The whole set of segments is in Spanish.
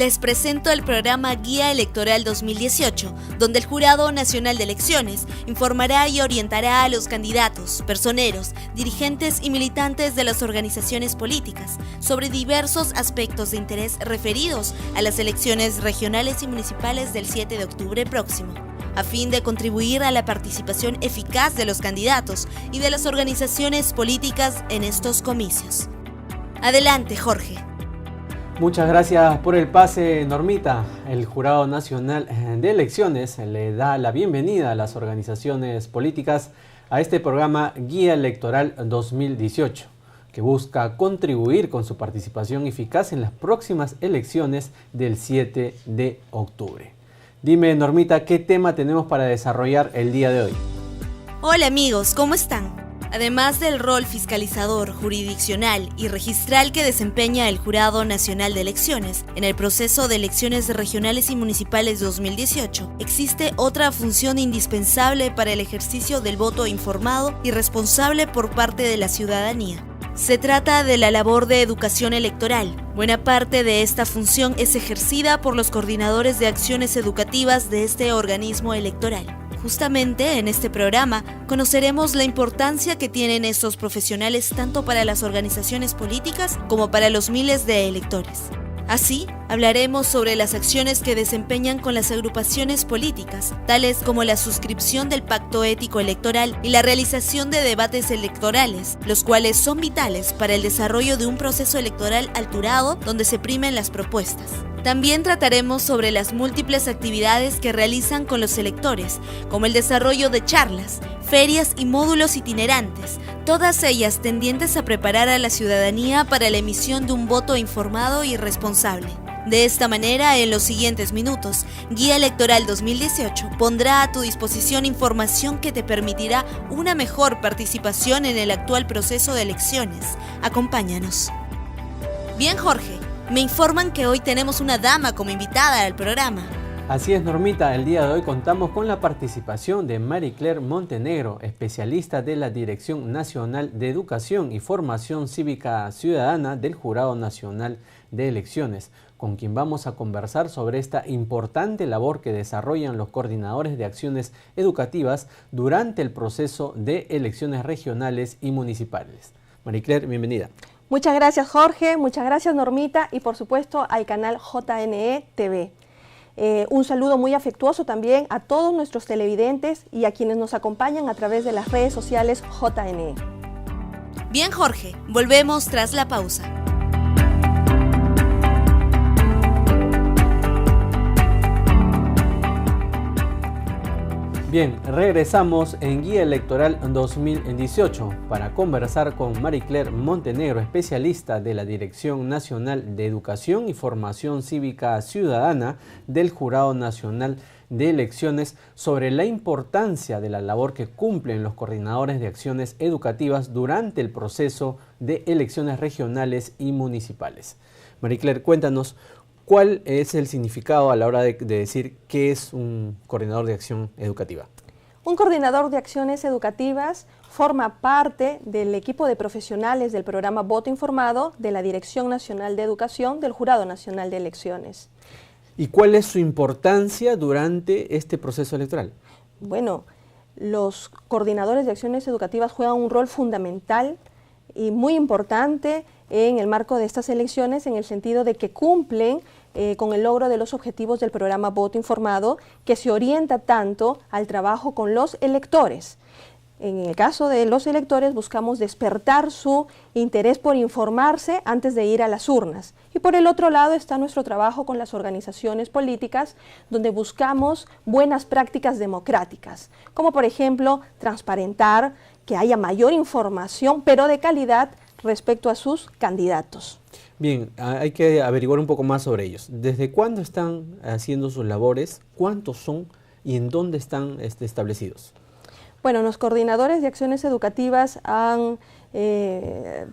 Les presento el programa Guía Electoral 2018, donde el Jurado Nacional de Elecciones informará y orientará a los candidatos, personeros, dirigentes y militantes de las organizaciones políticas sobre diversos aspectos de interés referidos a las elecciones regionales y municipales del 7 de octubre próximo, a fin de contribuir a la participación eficaz de los candidatos y de las organizaciones políticas en estos comicios. Adelante, Jorge. Muchas gracias por el pase, Normita. El Jurado Nacional de Elecciones le da la bienvenida a las organizaciones políticas a este programa Guía Electoral 2018, que busca contribuir con su participación eficaz en las próximas elecciones del 7 de octubre. Dime, Normita, ¿qué tema tenemos para desarrollar el día de hoy? Hola amigos, ¿cómo están? Además del rol fiscalizador, jurisdiccional y registral que desempeña el Jurado Nacional de Elecciones en el proceso de elecciones regionales y municipales 2018, existe otra función indispensable para el ejercicio del voto informado y responsable por parte de la ciudadanía. Se trata de la labor de educación electoral. Buena parte de esta función es ejercida por los coordinadores de acciones educativas de este organismo electoral. Justamente en este programa conoceremos la importancia que tienen estos profesionales tanto para las organizaciones políticas como para los miles de electores. Así, hablaremos sobre las acciones que desempeñan con las agrupaciones políticas, tales como la suscripción del Pacto Ético Electoral y la realización de debates electorales, los cuales son vitales para el desarrollo de un proceso electoral alturado donde se primen las propuestas. También trataremos sobre las múltiples actividades que realizan con los electores, como el desarrollo de charlas, ferias y módulos itinerantes, todas ellas tendientes a preparar a la ciudadanía para la emisión de un voto informado y responsable. De esta manera, en los siguientes minutos, Guía Electoral 2018 pondrá a tu disposición información que te permitirá una mejor participación en el actual proceso de elecciones. Acompáñanos. Bien, Jorge. Me informan que hoy tenemos una dama como invitada al programa. Así es, Normita. El día de hoy contamos con la participación de Maricler Montenegro, especialista de la Dirección Nacional de Educación y Formación Cívica Ciudadana del Jurado Nacional de Elecciones, con quien vamos a conversar sobre esta importante labor que desarrollan los coordinadores de acciones educativas durante el proceso de elecciones regionales y municipales. Maricler, bienvenida. Muchas gracias, Jorge, muchas gracias, Normita, y por supuesto al canal JNE TV. Un saludo muy afectuoso también a todos nuestros televidentes y a quienes nos acompañan a través de las redes sociales JNE. Bien, Jorge, volvemos tras la pausa. Bien, regresamos en Guía Electoral 2018 para conversar con Maricler Montenegro, especialista de la Dirección Nacional de Educación y Formación Cívica Ciudadana del Jurado Nacional de Elecciones, sobre la importancia de la labor que cumplen los coordinadores de acciones educativas durante el proceso de elecciones regionales y municipales. Maricler, cuéntanos, ¿cuál es el significado a la hora de decir qué es un coordinador de acción educativa? Un coordinador de acciones educativas forma parte del equipo de profesionales del programa Voto Informado de la Dirección Nacional de Educación del Jurado Nacional de Elecciones. ¿Y cuál es su importancia durante este proceso electoral? Bueno, los coordinadores de acciones educativas juegan un rol fundamental y muy importante en el marco de estas elecciones, en el sentido de que cumplen con el logro de los objetivos del programa Voto Informado, que se orienta tanto al trabajo con los electores. En el caso de los electores buscamos despertar su interés por informarse antes de ir a las urnas. Y por el otro lado está nuestro trabajo con las organizaciones políticas, donde buscamos buenas prácticas democráticas, como por ejemplo transparentar, que haya mayor información, pero de calidad, respecto a sus candidatos. Bien, hay que averiguar un poco más sobre ellos. ¿Desde cuándo están haciendo sus labores? ¿Cuántos son? ¿Y en dónde están establecidos? Bueno, los coordinadores de acciones educativas han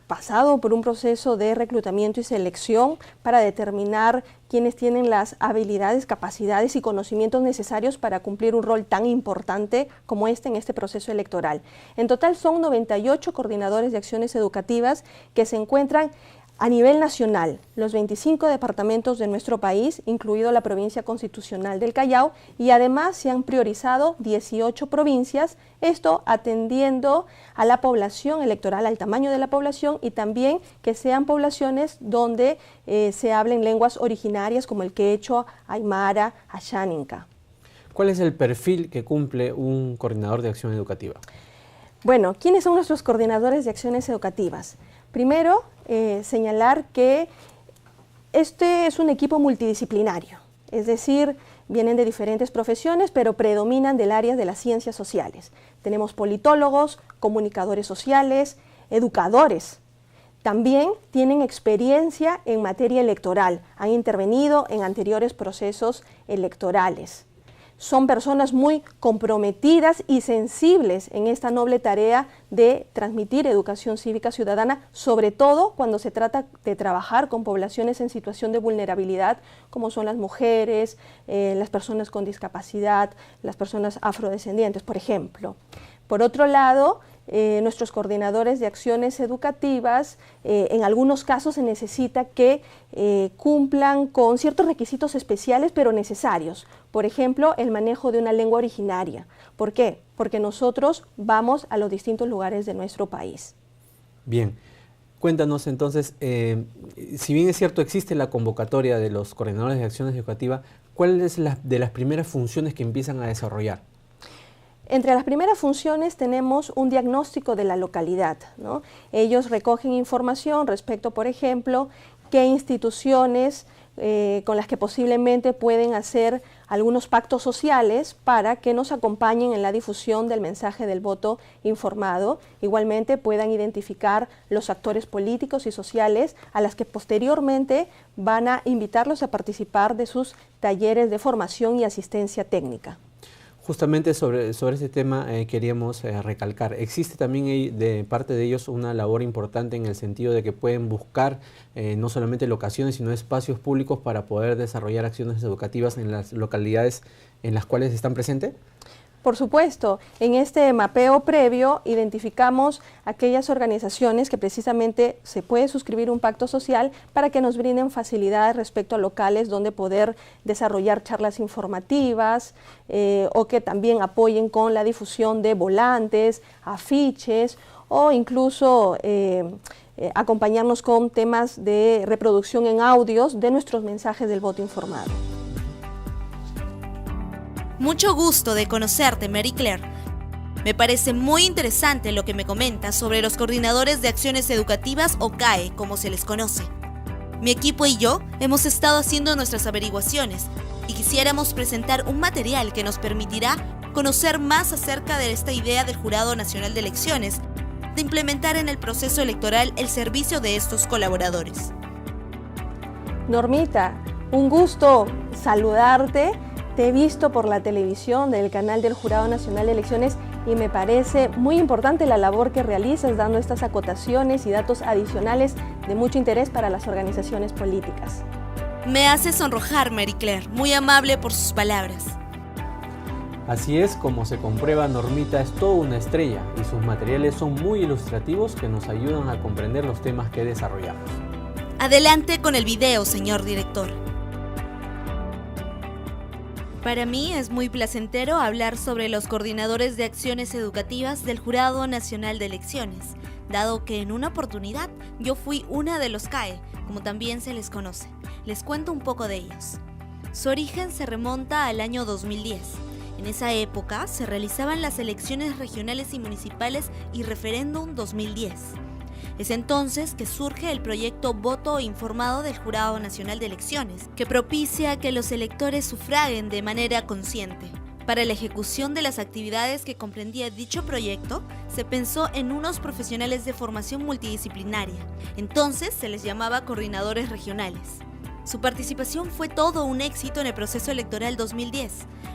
pasado por un proceso de reclutamiento y selección para determinar quiénes tienen las habilidades, capacidades y conocimientos necesarios para cumplir un rol tan importante como este en este proceso electoral. En total son 98 coordinadores de acciones educativas que se encuentran a nivel nacional, los 25 departamentos de nuestro país, incluido la provincia constitucional del Callao, y además se han priorizado 18 provincias, esto atendiendo a la población electoral, al tamaño de la población, y también que sean poblaciones donde se hablen lenguas originarias como el quechua, aymara, axáninca. ¿Cuál es el perfil que cumple un coordinador de acción educativa? Bueno, ¿quiénes son nuestros coordinadores de acciones educativas? Primero, señalar que este es un equipo multidisciplinario, es decir, vienen de diferentes profesiones, pero predominan del área de las ciencias sociales. Tenemos politólogos, comunicadores sociales, educadores. También tienen experiencia en materia electoral, han intervenido en anteriores procesos electorales. Son personas muy comprometidas y sensibles en esta noble tarea de transmitir educación cívica ciudadana, sobre todo cuando se trata de trabajar con poblaciones en situación de vulnerabilidad, como son las mujeres, las personas con discapacidad, las personas afrodescendientes, por ejemplo. Por otro lado, nuestros coordinadores de acciones educativas, en algunos casos se necesita que cumplan con ciertos requisitos especiales pero necesarios. Por ejemplo, el manejo de una lengua originaria. ¿Por qué? Porque nosotros vamos a los distintos lugares de nuestro país. Bien, cuéntanos entonces, si bien es cierto existe la convocatoria de los coordinadores de acciones educativas, ¿cuál es de las primeras funciones que empiezan a desarrollar? Entre las primeras funciones tenemos un diagnóstico de la localidad, ¿no? Ellos recogen información respecto, por ejemplo, qué instituciones con las que posiblemente pueden hacer algunos pactos sociales para que nos acompañen en la difusión del mensaje del voto informado. Igualmente puedan identificar los actores políticos y sociales a las que posteriormente van a invitarlos a participar de sus talleres de formación y asistencia técnica. Justamente sobre este tema queríamos recalcar, existe también de parte de ellos una labor importante en el sentido de que pueden buscar no solamente locaciones, sino espacios públicos para poder desarrollar acciones educativas en las localidades en las cuales están presentes. Por supuesto, en este mapeo previo identificamos aquellas organizaciones que precisamente se puede suscribir un pacto social para que nos brinden facilidades respecto a locales donde poder desarrollar charlas informativas o que también apoyen con la difusión de volantes, afiches o incluso acompañarnos con temas de reproducción en audios de nuestros mensajes del voto informado. Mucho gusto de conocerte, Mary Claire. Me parece muy interesante lo que me comentas sobre los coordinadores de acciones educativas o CAE, como se les conoce. Mi equipo y yo hemos estado haciendo nuestras averiguaciones y quisiéramos presentar un material que nos permitirá conocer más acerca de esta idea del Jurado Nacional de Elecciones, de implementar en el proceso electoral el servicio de estos colaboradores. Normita, un gusto saludarte. Te he visto por la televisión del canal del Jurado Nacional de Elecciones y me parece muy importante la labor que realizas dando estas acotaciones y datos adicionales de mucho interés para las organizaciones políticas. Me hace sonrojar, Mary Claire, muy amable por sus palabras. Así es, como se comprueba, Normita es toda una estrella y sus materiales son muy ilustrativos que nos ayudan a comprender los temas que desarrollamos. Adelante con el video, señor director. Para mí es muy placentero hablar sobre los coordinadores de acciones educativas del Jurado Nacional de Elecciones, dado que en una oportunidad yo fui una de los CAE, como también se les conoce. Les cuento un poco de ellos. Su origen se remonta al año 2010. En esa época se realizaban las elecciones regionales y municipales y referéndum 2010. Es entonces que surge el proyecto Voto Informado del Jurado Nacional de Elecciones, que propicia que los electores sufraguen de manera consciente. Para la ejecución de las actividades que comprendía dicho proyecto, se pensó en unos profesionales de formación multidisciplinaria. Entonces se les llamaba coordinadores regionales. Su participación fue todo un éxito en el proceso electoral 2010,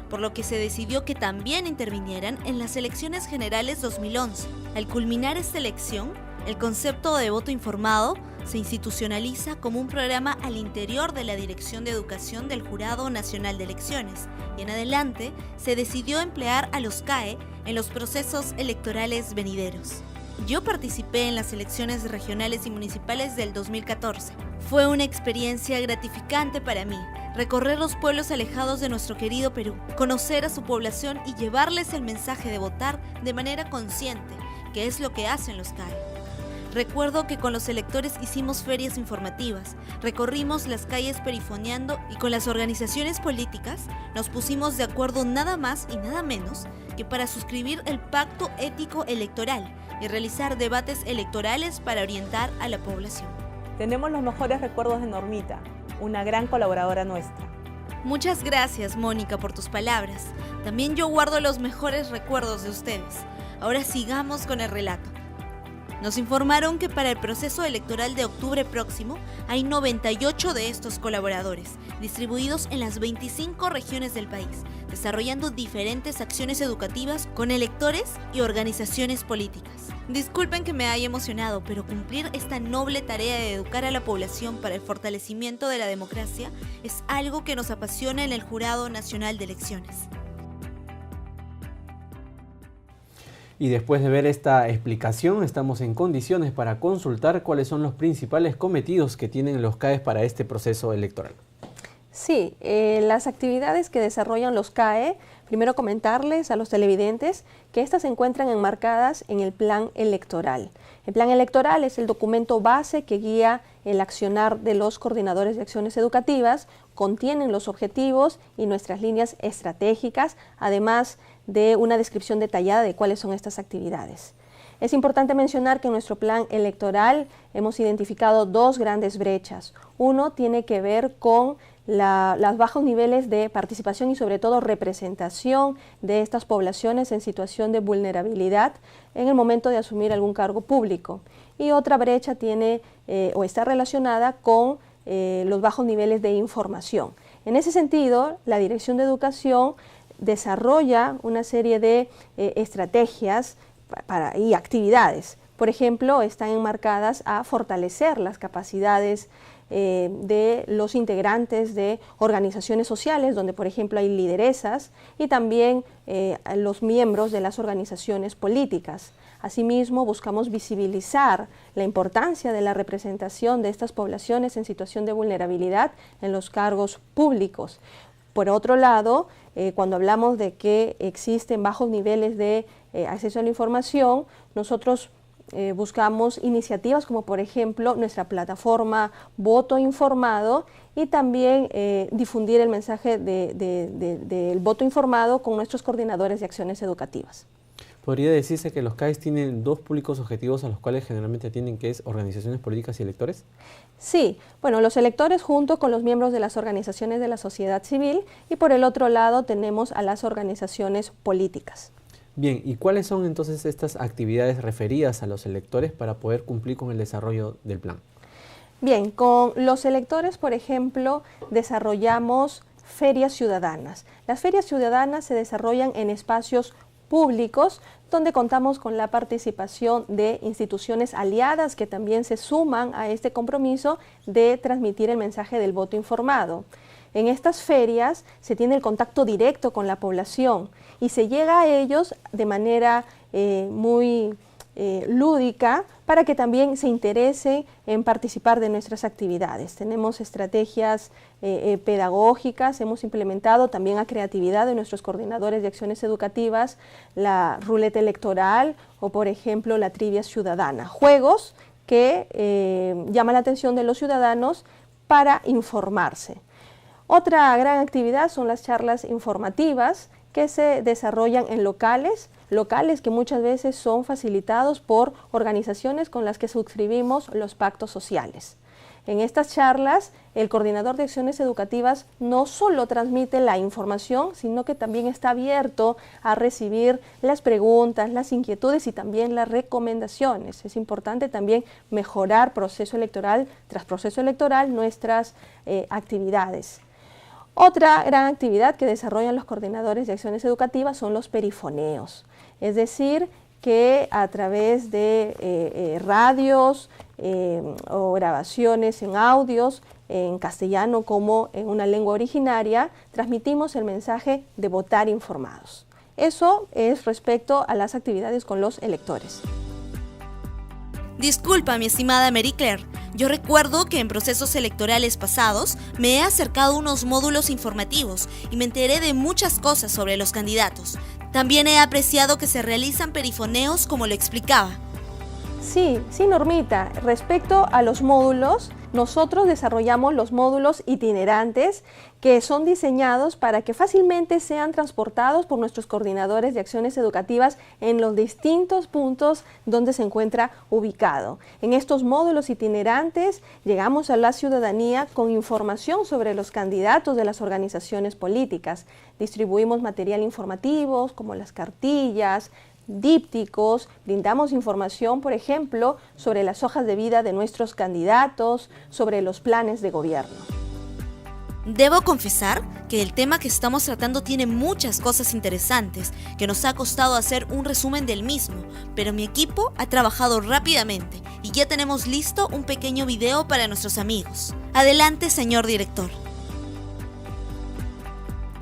por lo que se decidió que también intervinieran en las elecciones generales 2011. Al culminar esta elección, el concepto de voto informado se institucionaliza como un programa al interior de la Dirección de Educación del Jurado Nacional de Elecciones y en adelante se decidió emplear a los CAE en los procesos electorales venideros. Yo participé en las elecciones regionales y municipales del 2014. Fue una experiencia gratificante para mí, recorrer los pueblos alejados de nuestro querido Perú, conocer a su población y llevarles el mensaje de votar de manera consciente, que es lo que hacen los CAE. Recuerdo que con los electores hicimos ferias informativas, recorrimos las calles perifoneando y con las organizaciones políticas nos pusimos de acuerdo nada más y nada menos que para suscribir el Pacto Ético Electoral y realizar debates electorales para orientar a la población. Tenemos los mejores recuerdos de Normita, una gran colaboradora nuestra. Muchas gracias, Mónica, por tus palabras. También yo guardo los mejores recuerdos de ustedes. Ahora sigamos con el relato. Nos informaron que para el proceso electoral de octubre próximo hay 98 de estos colaboradores, distribuidos en las 25 regiones del país, desarrollando diferentes acciones educativas con electores y organizaciones políticas. Disculpen que me haya emocionado, pero cumplir esta noble tarea de educar a la población para el fortalecimiento de la democracia es algo que nos apasiona en el Jurado Nacional de Elecciones. Y después de ver esta explicación, estamos en condiciones para consultar cuáles son los principales cometidos que tienen los CAE para este proceso electoral. Sí, las actividades que desarrollan los CAE, primero comentarles a los televidentes que estas se encuentran enmarcadas en el plan electoral. El plan electoral es el documento base que guía el accionar de los coordinadores de acciones educativas, contienen los objetivos y nuestras líneas estratégicas, además de una descripción detallada de cuáles son estas actividades. Es importante mencionar que en nuestro plan electoral hemos identificado dos grandes brechas. Uno tiene que ver con los bajos niveles de participación y sobre todo representación de estas poblaciones en situación de vulnerabilidad en el momento de asumir algún cargo público. Y otra brecha tiene o está relacionada con los bajos niveles de información. En ese sentido, la Dirección de Educación desarrolla una serie de estrategias y actividades. Por ejemplo, están enmarcadas a fortalecer las capacidades de los integrantes de organizaciones sociales, donde por ejemplo hay lideresas, y también los miembros de las organizaciones políticas. Asimismo, buscamos visibilizar la importancia de la representación de estas poblaciones en situación de vulnerabilidad en los cargos públicos. Por otro lado, cuando hablamos de que existen bajos niveles de acceso a la información, nosotros buscamos iniciativas como por ejemplo nuestra plataforma Voto Informado y también difundir el mensaje del voto informado con nuestros coordinadores de acciones educativas. ¿Podría decirse que los CAE tienen dos públicos objetivos a los cuales generalmente atienden, que es organizaciones políticas y electores? Sí, bueno, los electores junto con los miembros de las organizaciones de la sociedad civil y por el otro lado tenemos a las organizaciones políticas. Bien, ¿y cuáles son entonces estas actividades referidas a los electores para poder cumplir con el desarrollo del plan? Bien, con los electores, por ejemplo, desarrollamos ferias ciudadanas. Las ferias ciudadanas se desarrollan en espacios públicos donde contamos con la participación de instituciones aliadas que también se suman a este compromiso de transmitir el mensaje del voto informado. En estas ferias se tiene el contacto directo con la población y se llega a ellos de manera muy lúdica para que también se interese en participar de nuestras actividades. Tenemos estrategias pedagógicas, hemos implementado también a creatividad de nuestros coordinadores de acciones educativas, la ruleta electoral o por ejemplo la trivia ciudadana, juegos que llaman la atención de los ciudadanos para informarse. Otra gran actividad son las charlas informativas que se desarrollan en locales que muchas veces son facilitados por organizaciones con las que suscribimos los pactos sociales. En estas charlas, el coordinador de acciones educativas no solo transmite la información, sino que también está abierto a recibir las preguntas, las inquietudes y también las recomendaciones. Es importante también mejorar proceso electoral tras proceso electoral nuestras actividades. Otra gran actividad que desarrollan los coordinadores de acciones educativas son los perifoneos, es decir, que a través de radios o grabaciones en audios, en castellano como en una lengua originaria, transmitimos el mensaje de votar informados. Eso es respecto a las actividades con los electores. Disculpa, mi estimada Mary Claire. Yo recuerdo que en procesos electorales pasados me he acercado a unos módulos informativos y me enteré de muchas cosas sobre los candidatos. También he apreciado que se realizan perifoneos como lo explicaba. Sí, Normita. Respecto a los módulos, nosotros desarrollamos los módulos itinerantes que son diseñados para que fácilmente sean transportados por nuestros coordinadores de acciones educativas en los distintos puntos donde se encuentra ubicado. En estos módulos itinerantes llegamos a la ciudadanía con información sobre los candidatos de las organizaciones políticas. Distribuimos material informativo como las cartillas, dípticos, brindamos información, por ejemplo, sobre las hojas de vida de nuestros candidatos, sobre los planes de gobierno. Debo confesar que el tema que estamos tratando tiene muchas cosas interesantes, que nos ha costado hacer un resumen del mismo, pero mi equipo ha trabajado rápidamente y ya tenemos listo un pequeño video para nuestros amigos. Adelante, señor director.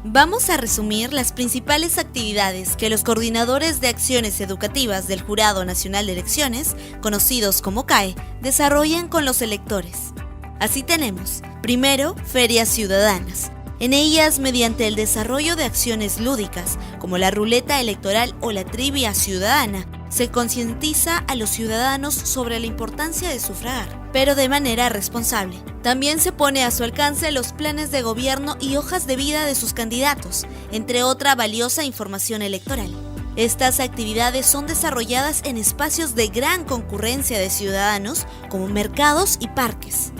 Vamos a resumir las principales actividades que los coordinadores de acciones educativas del Jurado Nacional de Elecciones, conocidos como CAE, desarrollan con los electores. Así tenemos, primero, ferias ciudadanas. En ellas, mediante el desarrollo de acciones lúdicas, como la ruleta electoral o la trivia ciudadana, se concientiza a los ciudadanos sobre la importancia de sufragar, pero de manera responsable. También se pone a su alcance los planes de gobierno y hojas de vida de sus candidatos, entre otra valiosa información electoral. Estas actividades son desarrolladas en espacios de gran concurrencia de ciudadanos, como mercados y parques.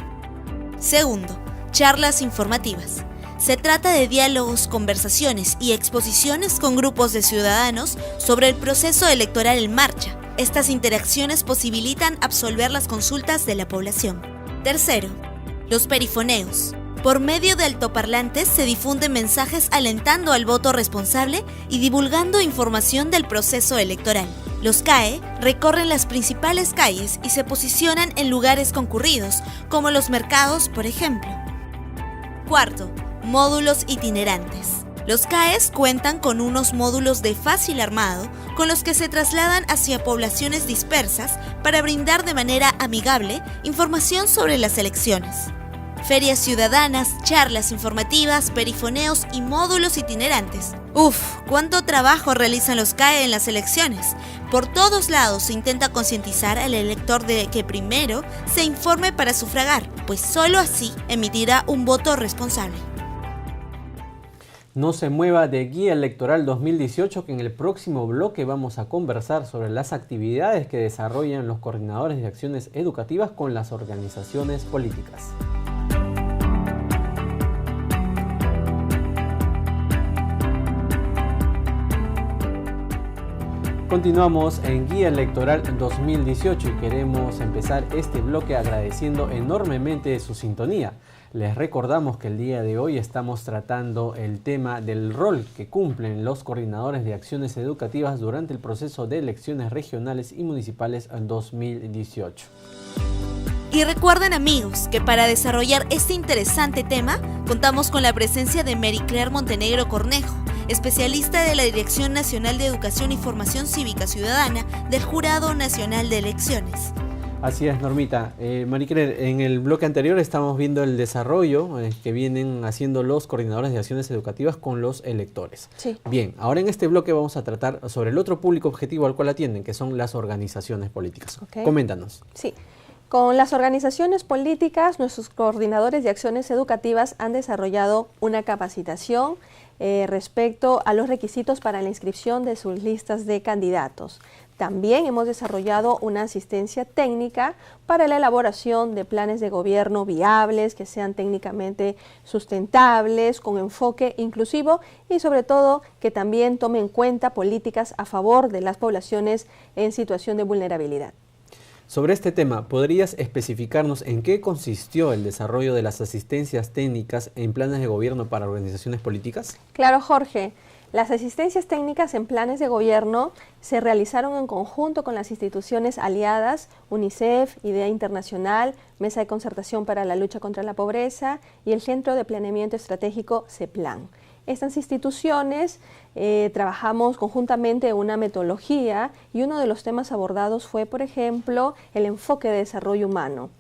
Segundo, charlas informativas. Se trata de diálogos, conversaciones y exposiciones con grupos de ciudadanos sobre el proceso electoral en marcha. Estas interacciones posibilitan absolver las consultas de la población. Tercero, los perifoneos. Por medio de altoparlantes se difunden mensajes alentando al voto responsable y divulgando información del proceso electoral. Los CAE recorren las principales calles y se posicionan en lugares concurridos, como los mercados, por ejemplo. Cuarto, módulos itinerantes. Los CAEs cuentan con unos módulos de fácil armado con los que se trasladan hacia poblaciones dispersas para brindar de manera amigable información sobre las elecciones. Ferias ciudadanas, charlas informativas, perifoneos y módulos itinerantes. ¡Uf! ¿Cuánto trabajo realizan los CAE en las elecciones? Por todos lados se intenta concientizar al elector de que primero se informe para sufragar, pues solo así emitirá un voto responsable. No se mueva de Guía Electoral 2018, que en el próximo bloque vamos a conversar sobre las actividades que desarrollan los coordinadores de acciones educativas con las organizaciones políticas. Continuamos en Guía Electoral 2018 y queremos empezar este bloque agradeciendo enormemente su sintonía. Les recordamos que el día de hoy estamos tratando el tema del rol que cumplen los coordinadores de acciones educativas durante el proceso de elecciones regionales y municipales en 2018. Y recuerden, amigos, que para desarrollar este interesante tema contamos con la presencia de Mary Claire Montenegro Cornejo, especialista de la Dirección Nacional de Educación y Formación Cívica Ciudadana del Jurado Nacional de Elecciones. Así es, Normita. Mary Claire, en el bloque anterior estamos viendo el desarrollo que vienen haciendo los coordinadores de acciones educativas con los electores. Sí. Bien, ahora en este bloque vamos a tratar sobre el otro público objetivo al cual atienden, que son las organizaciones políticas. Okay. Coméntanos. Sí. Con las organizaciones políticas, nuestros coordinadores de acciones educativas han desarrollado una capacitación respecto a los requisitos para la inscripción de sus listas de candidatos. También hemos desarrollado una asistencia técnica para la elaboración de planes de gobierno viables, que sean técnicamente sustentables, con enfoque inclusivo y sobre todo que también tomen en cuenta políticas a favor de las poblaciones en situación de vulnerabilidad. Sobre este tema, ¿podrías especificarnos en qué consistió el desarrollo de las asistencias técnicas en planes de gobierno para organizaciones políticas? Claro, Jorge. Las asistencias técnicas en planes de gobierno se realizaron en conjunto con las instituciones aliadas, UNICEF, IDEA Internacional, Mesa de Concertación para la Lucha contra la Pobreza y el Centro de Planeamiento Estratégico CEPLAN. Estas instituciones trabajamos conjuntamente una metodología y uno de los temas abordados fue, por ejemplo, el enfoque de desarrollo humano,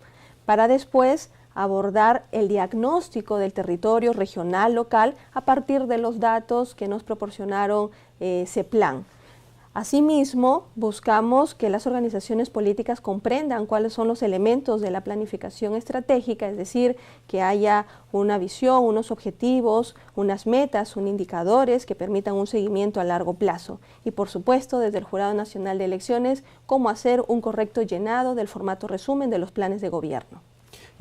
para después abordar el diagnóstico del territorio regional, local, a partir de los datos que nos proporcionaron CEPLAN. Asimismo, buscamos que las organizaciones políticas comprendan cuáles son los elementos de la planificación estratégica, es decir, que haya una visión, unos objetivos, unas metas, unos indicadores que permitan un seguimiento a largo plazo. Y por supuesto, desde el Jurado Nacional de Elecciones, cómo hacer un correcto llenado del formato resumen de los planes de gobierno.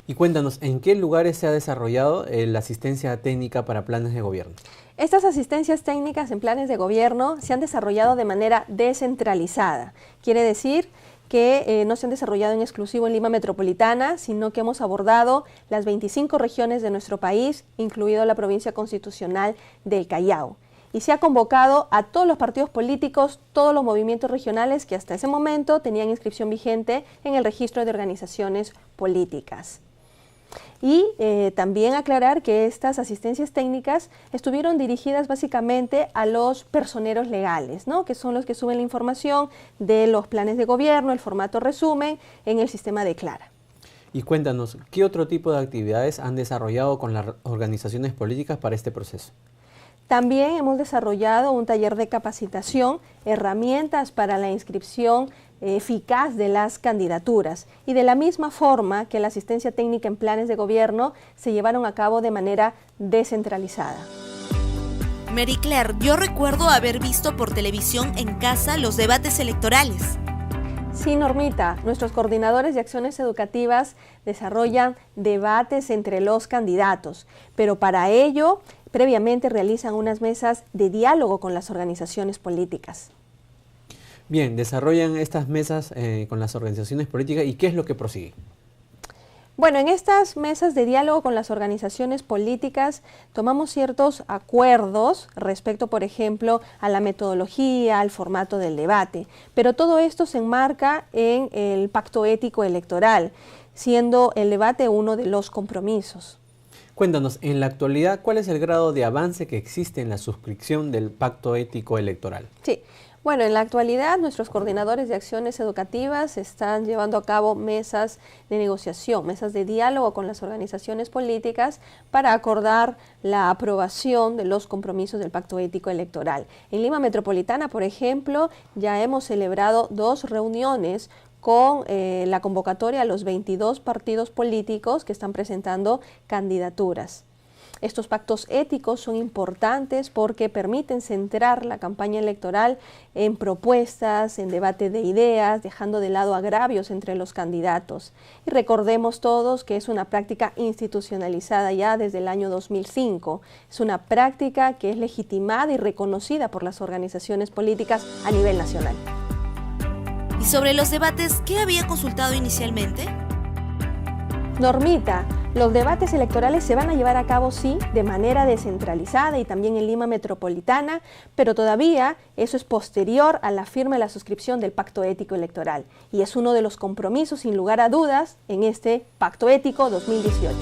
Y cuéntanos, ¿en qué lugares se ha desarrollado la asistencia técnica para planes de gobierno? Estas asistencias técnicas en planes de gobierno se han desarrollado de manera descentralizada. Quiere decir que no se han desarrollado en exclusivo en Lima Metropolitana, sino que hemos abordado las 25 regiones de nuestro país, incluido la provincia constitucional del Callao. Y se ha convocado a todos los partidos políticos, todos los movimientos regionales que hasta ese momento tenían inscripción vigente en el registro de organizaciones políticas. Y también aclarar que estas asistencias técnicas estuvieron dirigidas básicamente a los personeros legales, ¿no?, que son los que suben la información de los planes de gobierno, el formato resumen, en el sistema de Clara. Y cuéntanos, ¿qué otro tipo de actividades han desarrollado con las organizaciones políticas para este proceso? También hemos desarrollado un taller de capacitación, herramientas para la inscripción eficaz de las candidaturas, y de la misma forma que la asistencia técnica en planes de gobierno se llevaron a cabo de manera descentralizada. Marie Claire, yo recuerdo haber visto por televisión en casa los debates electorales. Sí, Normita, nuestros coordinadores de acciones educativas desarrollan debates entre los candidatos, pero para ello previamente realizan unas mesas de diálogo con las organizaciones políticas. Bien, desarrollan estas mesas con las organizaciones políticas, ¿y qué es lo que prosigue? Bueno, en estas mesas de diálogo con las organizaciones políticas tomamos ciertos acuerdos respecto, por ejemplo, a la metodología, al formato del debate, pero todo esto se enmarca en el pacto ético electoral, siendo el debate uno de los compromisos. Cuéntanos, en la actualidad, ¿cuál es el grado de avance que existe en la suscripción del pacto ético electoral? Sí. Bueno, en la actualidad nuestros coordinadores de acciones educativas están llevando a cabo mesas de negociación, mesas de diálogo con las organizaciones políticas para acordar la aprobación de los compromisos del pacto ético electoral. En Lima Metropolitana, por ejemplo, ya hemos celebrado 2 reuniones con la convocatoria a los 22 partidos políticos que están presentando candidaturas. Estos pactos éticos son importantes porque permiten centrar la campaña electoral en propuestas, en debate de ideas, dejando de lado agravios entre los candidatos. Y recordemos todos que es una práctica institucionalizada ya desde el año 2005. Es una práctica que es legitimada y reconocida por las organizaciones políticas a nivel nacional. Y sobre los debates, ¿qué había consultado inicialmente? Normita, los debates electorales se van a llevar a cabo, sí, de manera descentralizada y también en Lima Metropolitana, pero todavía eso es posterior a la firma de la suscripción del Pacto Ético Electoral, y es uno de los compromisos, sin lugar a dudas, en este Pacto Ético 2018.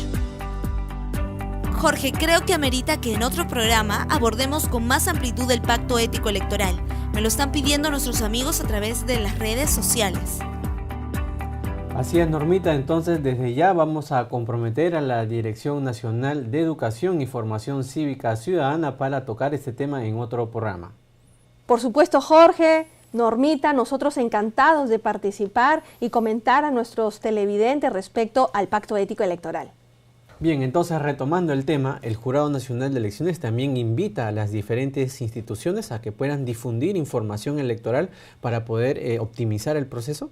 Jorge, creo que amerita que en otro programa abordemos con más amplitud el Pacto Ético Electoral. Me lo están pidiendo nuestros amigos a través de las redes sociales. Así es, Normita, entonces desde ya vamos a comprometer a la Dirección Nacional de Educación y Formación Cívica Ciudadana para tocar este tema en otro programa. Por supuesto, Jorge, Normita, nosotros encantados de participar y comentar a nuestros televidentes respecto al Pacto Ético Electoral. Bien, entonces retomando el tema, el Jurado Nacional de Elecciones también invita a las diferentes instituciones a que puedan difundir información electoral para poder optimizar el proceso.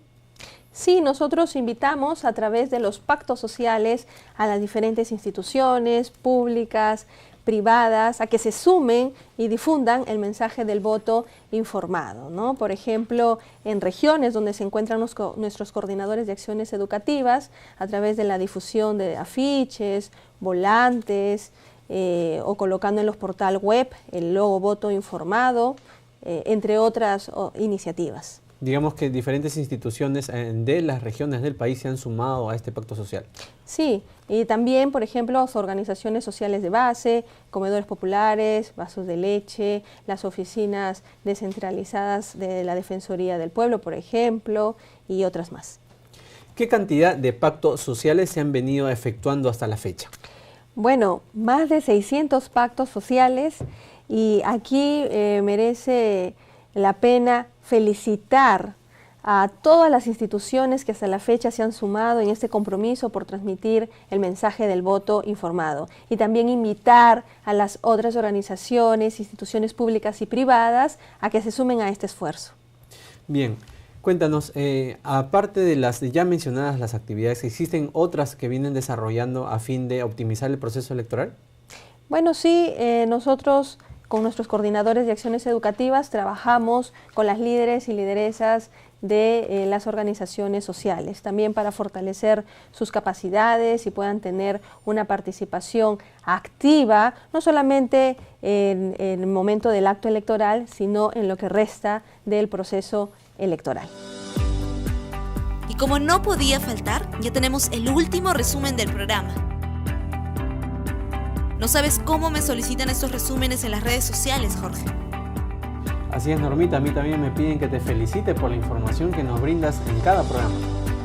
Sí, nosotros invitamos a través de los pactos sociales a las diferentes instituciones públicas, privadas, a que se sumen y difundan el mensaje del voto informado, ¿no? Por ejemplo, en regiones donde se encuentran nuestros coordinadores de acciones educativas, a través de la difusión de afiches, volantes, o colocando en los portal web el logo voto informado, entre otras iniciativas. Digamos que diferentes instituciones de las regiones del país se han sumado a este pacto social. Sí, y también, por ejemplo, organizaciones sociales de base, comedores populares, vasos de leche, las oficinas descentralizadas de la Defensoría del Pueblo, por ejemplo, y otras más. ¿Qué cantidad de pactos sociales se han venido efectuando hasta la fecha? Bueno, más de 600 pactos sociales, y aquí merece la pena felicitar a todas las instituciones que hasta la fecha se han sumado en este compromiso por transmitir el mensaje del voto informado, y también invitar a las otras organizaciones, instituciones públicas y privadas a que se sumen a este esfuerzo. Bien, cuéntanos, aparte de las ya mencionadas las actividades, ¿existen otras que vienen desarrollando a fin de optimizar el proceso electoral? Bueno, sí, nosotros con nuestros coordinadores de acciones educativas trabajamos con las líderes y lideresas de las organizaciones sociales, también para fortalecer sus capacidades y puedan tener una participación activa, no solamente en el momento del acto electoral, sino en lo que resta del proceso electoral. Y como no podía faltar, ya tenemos el último resumen del programa. No sabes cómo me solicitan estos resúmenes en las redes sociales, Jorge. Así es, Normita, a mí también me piden que te felicite por la información que nos brindas en cada programa.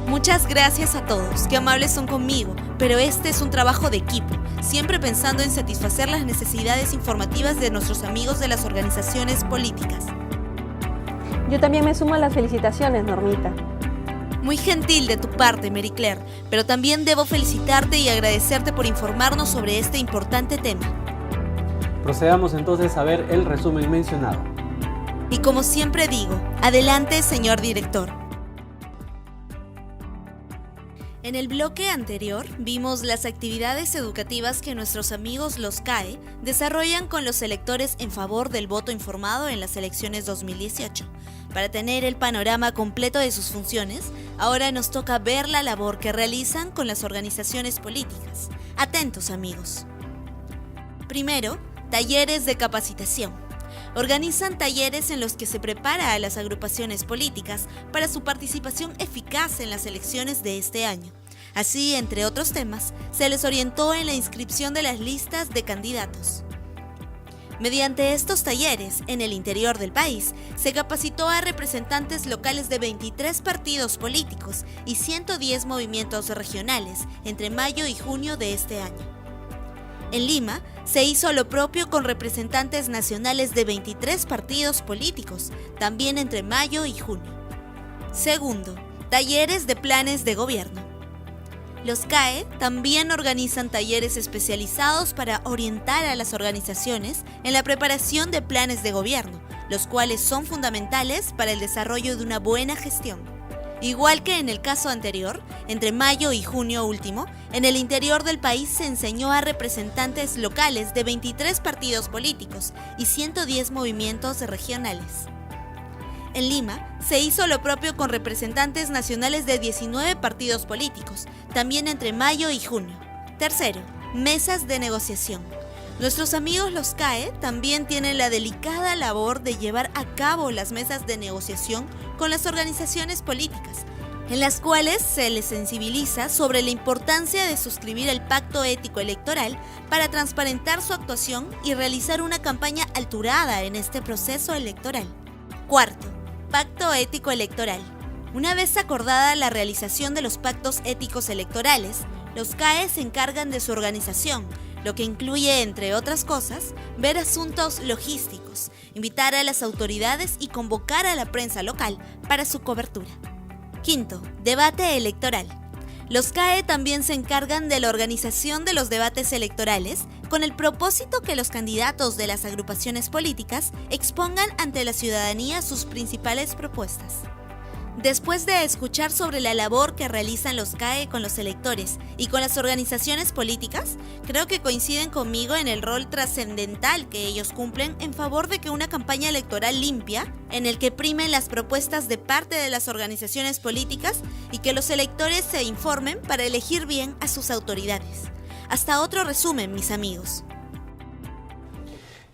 Muchas gracias a todos, qué amables son conmigo, pero este es un trabajo de equipo, siempre pensando en satisfacer las necesidades informativas de nuestros amigos de las organizaciones políticas. Yo también me sumo a las felicitaciones, Normita. Muy gentil de tu parte, Mary Claire, pero también debo felicitarte y agradecerte por informarnos sobre este importante tema. Procedamos entonces a ver el resumen mencionado. Y como siempre digo, adelante, señor director. En el bloque anterior vimos las actividades educativas que nuestros amigos los CAE desarrollan con los electores en favor del voto informado en las elecciones 2018. Para tener el panorama completo de sus funciones, ahora nos toca ver la labor que realizan con las organizaciones políticas. Atentos, amigos. Primero, talleres de capacitación. Organizan talleres en los que se prepara a las agrupaciones políticas para su participación eficaz en las elecciones de este año. Así, entre otros temas, se les orientó en la inscripción de las listas de candidatos. Mediante estos talleres, en el interior del país, se capacitó a representantes locales de 23 partidos políticos y 110 movimientos regionales entre mayo y junio de este año. En Lima, se hizo lo propio con representantes nacionales de 23 partidos políticos, también entre mayo y junio. Segundo, talleres de planes de gobierno. Los CAE también organizan talleres especializados para orientar a las organizaciones en la preparación de planes de gobierno, los cuales son fundamentales para el desarrollo de una buena gestión. Igual que en el caso anterior, entre mayo y junio último, en el interior del país se enseñó a representantes locales de 23 partidos políticos y 110 movimientos regionales. En Lima, se hizo lo propio con representantes nacionales de 19 partidos políticos, también entre mayo y junio. Tercero, mesas de negociación. Nuestros amigos los CAE también tienen la delicada labor de llevar a cabo las mesas de negociación con las organizaciones políticas, en las cuales se les sensibiliza sobre la importancia de suscribir el pacto ético electoral para transparentar su actuación y realizar una campaña alturada en este proceso electoral. Cuarto, pacto ético electoral. Una vez acordada la realización de los pactos éticos electorales, los CAE se encargan de su organización, lo que incluye, entre otras cosas, ver asuntos logísticos, invitar a las autoridades y convocar a la prensa local para su cobertura. Quinto, debate electoral. Los CAE también se encargan de la organización de los debates electorales con el propósito que los candidatos de las agrupaciones políticas expongan ante la ciudadanía sus principales propuestas. Después de escuchar sobre la labor que realizan los CAE con los electores y con las organizaciones políticas, creo que coinciden conmigo en el rol trascendental que ellos cumplen en favor de que una campaña electoral limpia, en el que primen las propuestas de parte de las organizaciones políticas y que los electores se informen para elegir bien a sus autoridades. Hasta otro resumen, mis amigos.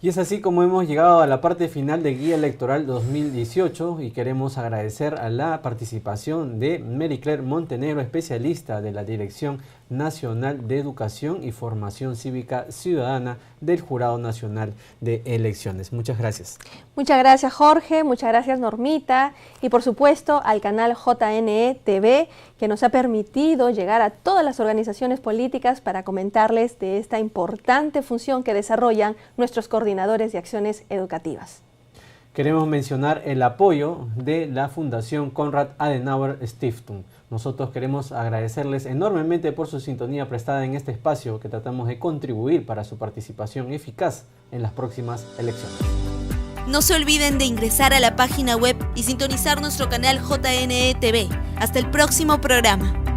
Y es así como hemos llegado a la parte final de Guía Electoral 2018 y queremos agradecer a la participación de Maricler Montenegro, especialista de la Dirección Nacional de Educación y Formación Cívica Ciudadana del Jurado Nacional de Elecciones. Muchas gracias. Muchas gracias, Jorge, muchas gracias, Normita, y por supuesto al canal JNE TV, que nos ha permitido llegar a todas las organizaciones políticas para comentarles de esta importante función que desarrollan nuestros coordinadores de acciones educativas. Queremos mencionar el apoyo de la Fundación Konrad Adenauer Stiftung. Nosotros queremos agradecerles enormemente por su sintonía prestada en este espacio que tratamos de contribuir para su participación eficaz en las próximas elecciones. No se olviden de ingresar a la página web y sintonizar nuestro canal JNE TV. Hasta el próximo programa.